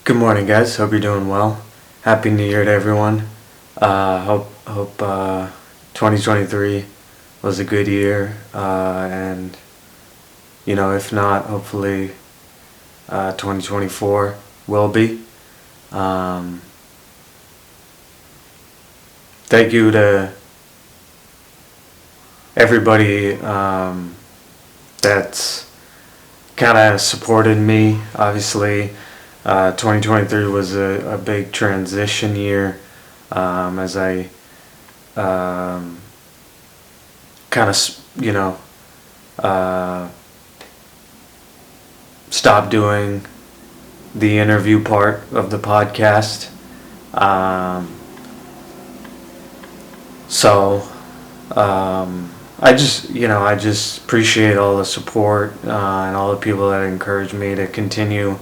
Good morning, guys. Hope you're doing well. Happy New Year to everyone. Hope 2023 was a good year, and if not, hopefully 2024 will be. Um, Thank you to everybody that's kind of supported me. Obviously, 2023 was a big transition year, as I kind of, stopped doing the interview part of the podcast. Um, so I just appreciate all the support and all the people that encourage me to continue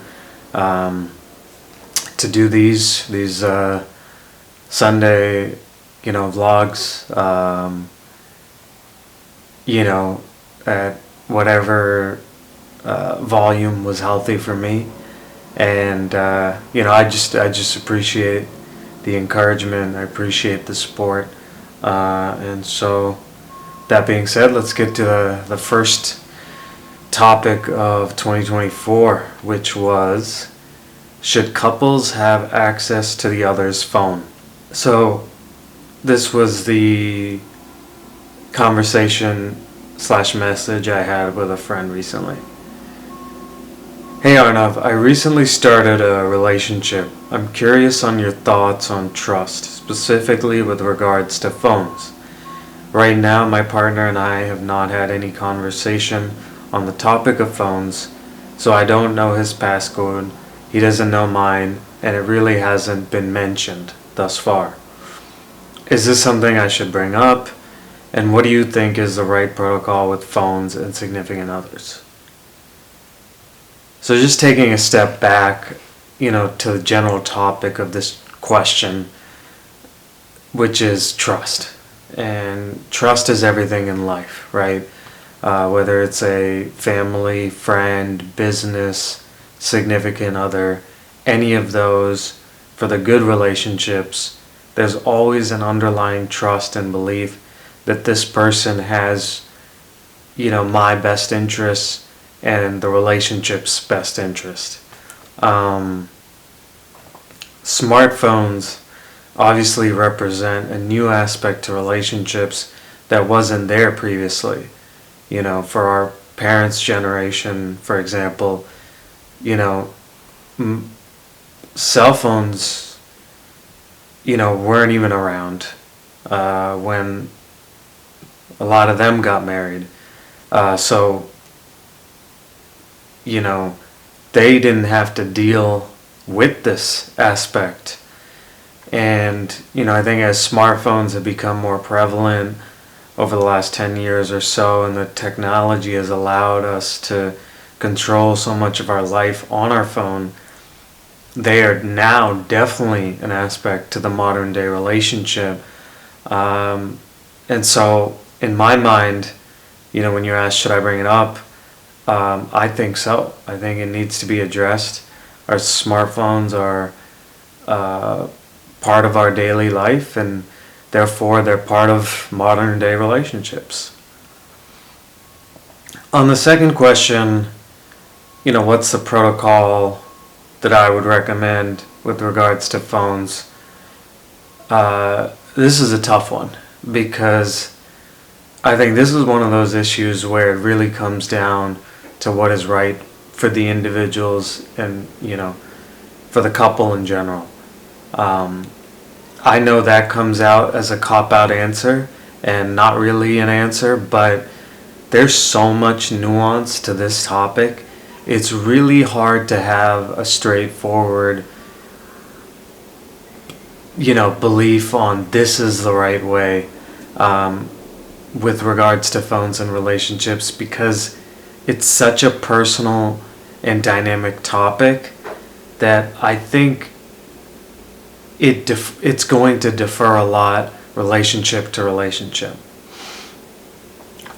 to do these Sunday, vlogs. At whatever volume was healthy for me, and I just appreciate the encouragement. I appreciate the support, and so. That being said, let's get to the first topic of 2024, which was, should couples have access to the other's phone? So this was the conversation / message I had with a friend recently. Hey Arnav, I recently started a relationship. I'm curious on your thoughts on trust, specifically with regards to phones. Right now, my partner and I have not had any conversation on the topic of phones, so I don't know his passcode, he doesn't know mine, and it really hasn't been mentioned thus far. Is this something I should bring up? And what do you think is the right protocol with phones and significant others? So just taking a step back, to the general topic of this question, which is trust. And trust is everything in life, right? Whether it's a family, friend, business, significant other, any of those, for the good relationships, there's always an underlying trust and belief that this person has, my best interests and the relationship's best interest. Smartphones obviously represent a new aspect to relationships that wasn't there previously. For our parents' generation, for example, cell phones, weren't even around when a lot of them got married. So, they didn't have to deal with this aspect. And, I think as smartphones have become more prevalent over the last 10 years or so, and the technology has allowed us to control so much of our life on our phone, they are now definitely an aspect to the modern day relationship. And so, in my mind, when you ask, should I bring it up? I think so. I think it needs to be addressed. Our smartphones are part of our daily life, and therefore they're part of modern day relationships. On the second question, what's the protocol that I would recommend with regards to phones? This is a tough one, because I think this is one of those issues where it really comes down to what is right for the individuals and, for the couple in general. I know that comes out as a cop-out answer and not really an answer, but there's so much nuance to this topic. It's really hard to have a straightforward, belief on this is the right way with regards to phones and relationships, because it's such a personal and dynamic topic that I think it's going to differ a lot relationship to relationship.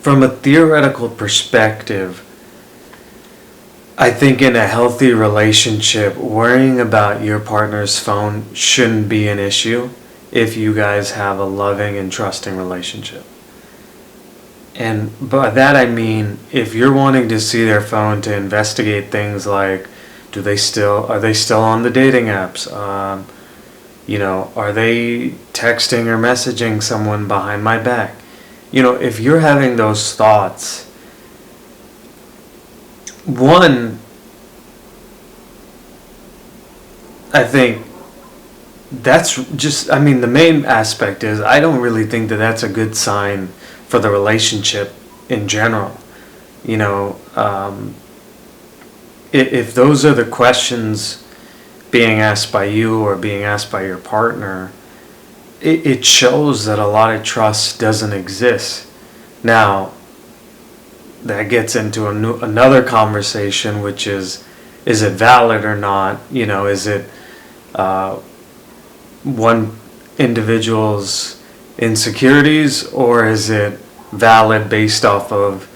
From a theoretical perspective, I think in a healthy relationship, worrying about your partner's phone shouldn't be an issue if you guys have a loving and trusting relationship. And by that I mean, if you're wanting to see their phone to investigate things like, are they still on the dating apps? Are they texting or messaging someone behind my back? If you're having those thoughts, one, I think that's just, I mean, the main aspect is I don't really think that that's a good sign for the relationship in general. You know, if those are the questions being asked by you or being asked by your partner, it shows that a lot of trust doesn't exist. Now, that gets into another conversation, which is it valid or not? Is it one individual's insecurities, or is it valid based off of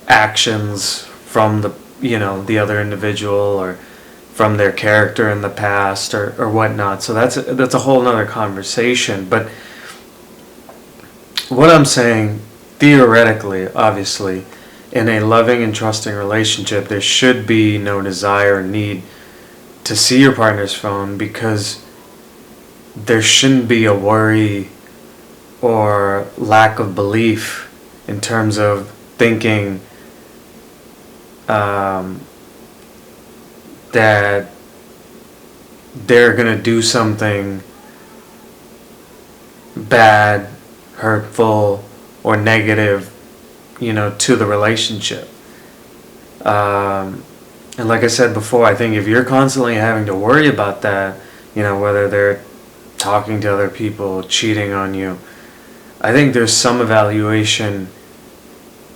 actions from the other individual, or from their character in the past, or whatnot? So that's a whole nother conversation. But what I'm saying, theoretically, obviously, in a loving and trusting relationship, there should be no desire or need to see your partner's phone, because there shouldn't be a worry or lack of belief in terms of thinking that they're going to do something bad, hurtful, or negative, to the relationship. And like I said before, I think if you're constantly having to worry about that, whether they're talking to other people, cheating on you, I think there's some evaluation,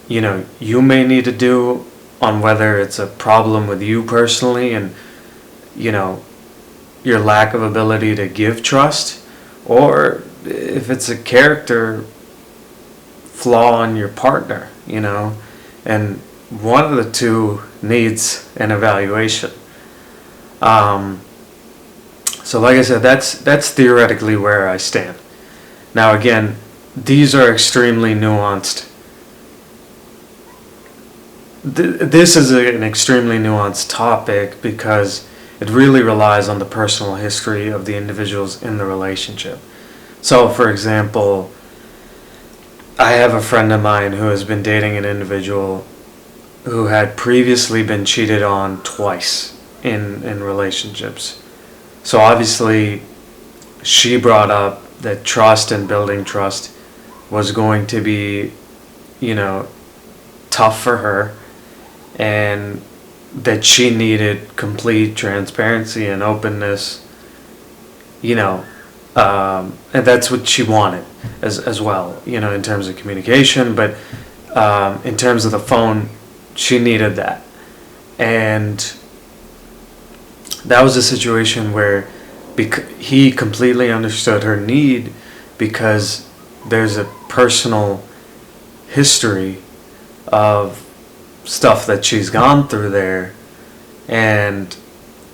you may need to do on whether it's a problem with you personally and, your lack of ability to give trust, or if it's a character flaw on your partner, and one of the two needs an evaluation. So like I said, that's theoretically where I stand. Now again, these are extremely nuanced. This is an extremely nuanced topic because it really relies on the personal history of the individuals in the relationship. So for example, I have a friend of mine who has been dating an individual who had previously been cheated on twice in relationships. So obviously she brought up that trust and building trust was going to be, tough for her, and that she needed complete transparency and openness, and that's what she wanted as well, in terms of communication, but in terms of the phone, she needed that. And that was a situation where he completely understood her need, because there's a personal history of stuff that she's gone through there. And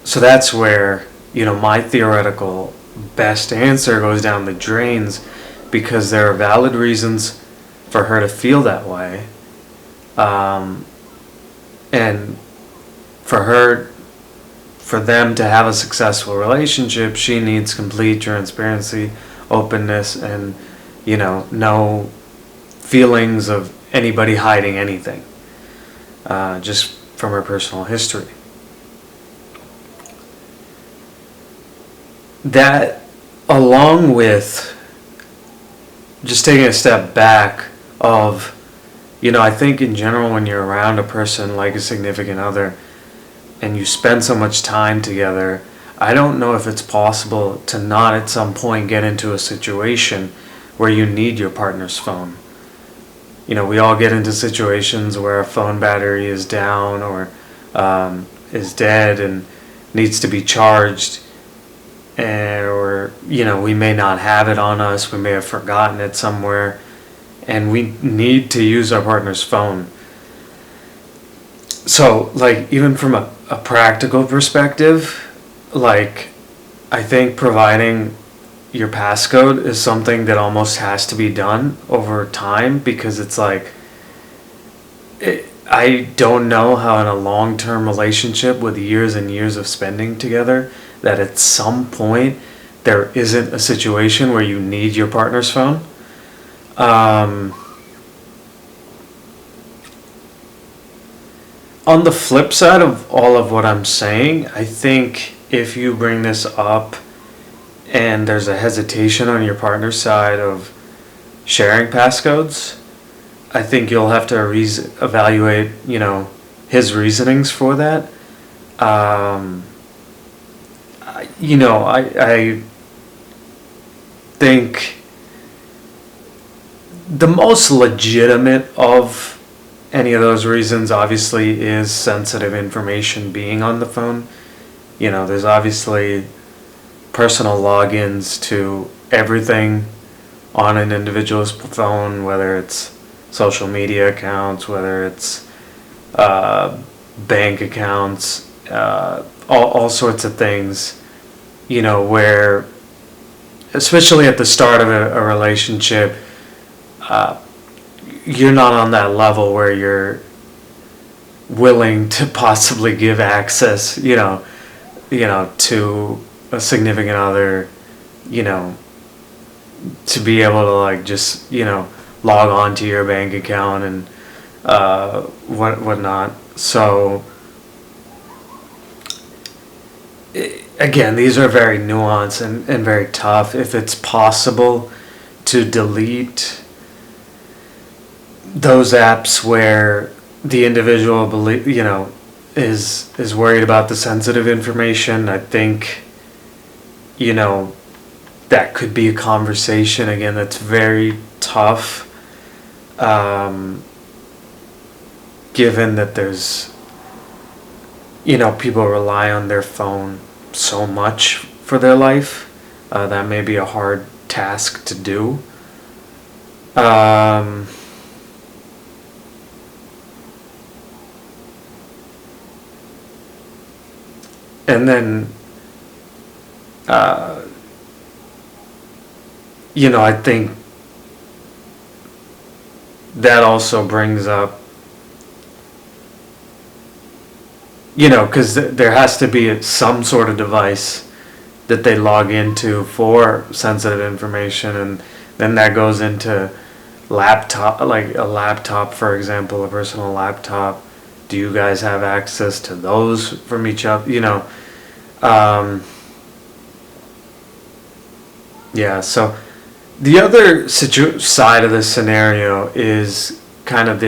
so that's where, my theoretical best answer goes down the drains, because there are valid reasons for her to feel that way. And for them to have a successful relationship, she needs complete transparency, openness, and, no feelings of anybody hiding anything, just from her personal history. That, along with just taking a step back of, I think in general, when you're around a person like a significant other and you spend so much time together, I don't know if it's possible to not at some point get into a situation where you need your partner's phone. We all get into situations where a phone battery is down or is dead and needs to be charged, or we may not have it on us, we may have forgotten it somewhere, and we need to use our partner's phone. So, like, even from a practical perspective, like, I think providing your passcode is something that almost has to be done over time, because it's like, I don't know how in a long-term relationship with years and years of spending together, that at some point there isn't a situation where you need your partner's phone. On the flip side of all of what I'm saying, I think if you bring this up and there's a hesitation on your partner's side of sharing passcodes, I think you'll have to evaluate, his reasonings for that. I think the most legitimate of any of those reasons obviously is sensitive information being on the phone. There's obviously personal logins to everything on an individual's phone, whether it's social media accounts, whether it's bank accounts, all sorts of things, where, especially at the start of a relationship, you're not on that level where you're willing to possibly give access, to a significant other, to be able to, like, just, log on to your bank account and whatnot. So, again, these are very nuanced and very tough. If it's possible to delete those apps where the individual is worried about the sensitive information, I think, that could be a conversation. Again, that's very tough, given that there's, people rely on their phone so much for their life. That may be a hard task to do. And then, I think that also brings up, because there has to be some sort of device that they log into for sensitive information, and then that goes into laptop, like a laptop, for example, a personal laptop. Do you guys have access to those from each other? Yeah, so the other side of this scenario is kind of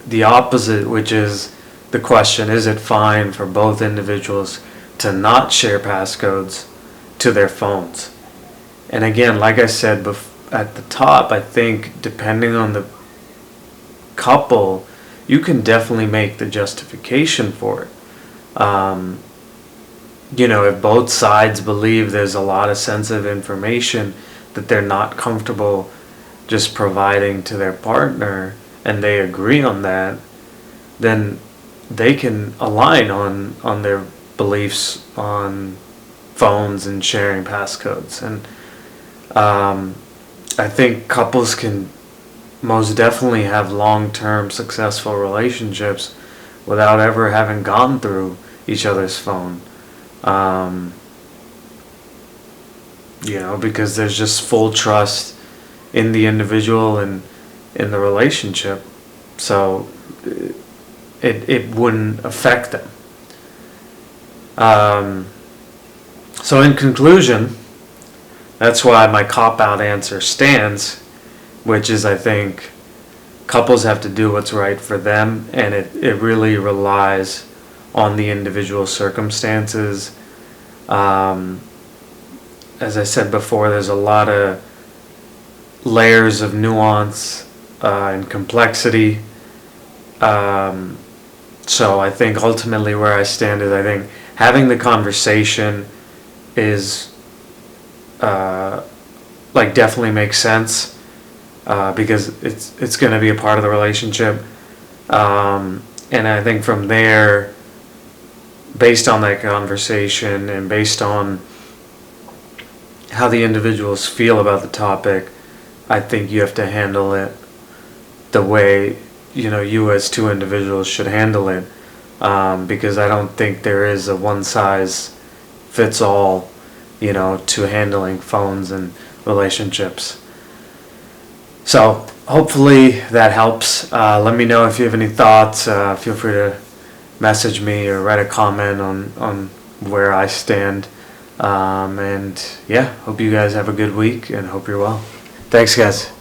the opposite, which is the question: is it fine for both individuals to not share passcodes to their phones? And again, like I said at the top, I think depending on the couple, you can definitely make the justification for it. If both sides believe there's a lot of sensitive information that they're not comfortable just providing to their partner, and they agree on that, then they can align on their beliefs on phones and sharing passcodes. And I think couples can most definitely have long-term successful relationships without ever having gone through each other's phone. Because there's just full trust in the individual and in the relationship. So it wouldn't affect them. So in conclusion, that's why my cop-out answer stands, which is, I think couples have to do what's right for them, and it really relies on the individual circumstances. As I said before, there's a lot of layers of nuance and complexity. So I think ultimately where I stand is, I think having the conversation is definitely makes sense, because it's going to be a part of the relationship. And I think from there, based on that conversation and based on how the individuals feel about the topic, I think you have to handle it the way, you as two individuals should handle it. Because I don't think there is a one size fits all, to handling phones and relationships. So hopefully that helps. Let me know if you have any thoughts. Feel free to message me or write a comment on where I stand. And yeah, hope you guys have a good week and hope you're well. Thanks, guys.